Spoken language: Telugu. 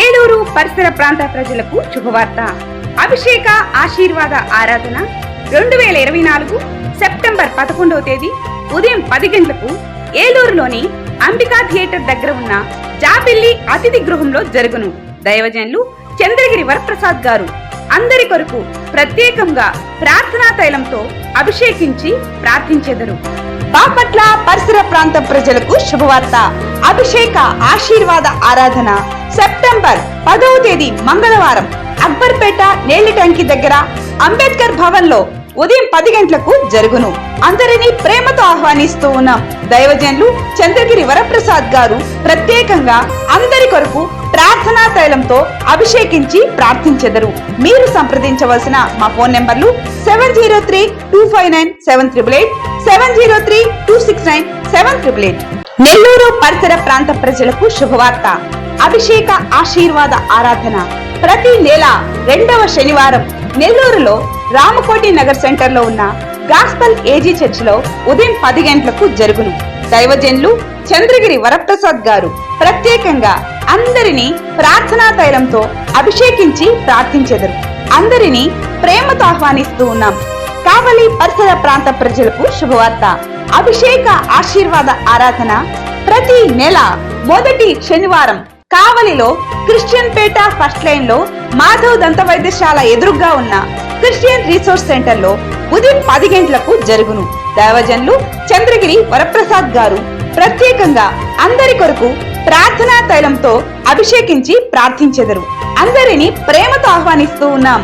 ఏలూరు పరిసర ప్రాంత ప్రజలకు శుభవార్త. అభిషేక ఆశీర్వాద ఆరాధన 2024 సెప్టెంబర్ 11వ తేదీ ఉదయం 10 గంటలకు ఏలూరులోని అంబికా థియేటర్ దగ్గర ఉన్న జాబిల్లి అతిథి గృహంలో జరుగును. దైవజనులు చంద్రగిరి వరప్రసాద్ గారు అందరి కొరకు ప్రత్యేకంగా ప్రార్థనా తైలంతో అభిషేకించి ప్రార్థించెదరు. బాపట్ల పరిసర ప్రాంత ప్రజలకు శుభవార్త. అభిషేక ఆశీర్వాద ఆరాధన సెప్టెంబర్ 10వ తేదీ మంగళవారం అక్బర్పేట నేలిటంకి దగ్గర అంబేద్కర్ భవన్ లో ఉదయం 10 గంటలకు జరుగును. అందరినీ ప్రేమతో ఆహ్వానిస్తూ ఉన్నాం. దైవజనులు చంద్రగిరి వరప్రసాద్ గారు ప్రత్యేకంగా అందరి కొరకు ప్రార్థనా తైలంతో అభిషేకించి ప్రార్థించెదరు. మీరు సంప్రదించవలసిన మా ఫోన్ నెంబర్లు 703-259-7888, 703-269-7888. నెల్లూరు పరిసర ప్రాంత ప్రజలకు శుభవార్త. అభిషేక ఆశీర్వాద ఆరాధన ప్రతి నెల 2వ శనివారం నెల్లూరులో రామకోటి నగర్ సెంటర్ లో ఉన్న గాస్పల్ ఏజీ చర్చ్ లో ఉదయం 10 గంటలకు జరుగును. దైవజనులు చంద్రగిరి వరప్రసాద్ గారు ప్రత్యేకంగా అందరినీ ప్రార్థనా తైలంతో అభిషేకించి ప్రార్థించెదరు. అందరినీ ప్రేమతో ఆహ్వానిస్తూ ఉన్నాం. కావలి పరిసర ప్రాంత ప్రజలకు శుభవార్త. అభిషేక ఆశీర్వాద ఆరాధన ప్రతి నెల మొదటి శనివారం కావలిలో క్రిస్టియన్ పేట ఫస్ట్ లైన్ లో మాధవ్ దంత వైద్యశాల ఎదురుగా ఉన్న క్రిస్టియన్ రీసోర్స్ సెంటర్ లో ఉదయం 10 గంటలకు జరుగును. దైవజనులు చంద్రగిరి వరప్రసాద్ గారు ప్రత్యేకంగా అందరి కొరకు ప్రార్థనా తైలంతో అభిషేకించి ప్రార్థించెదరు. అందరినీ ప్రేమతో ఆహ్వానిస్తూ ఉన్నాం.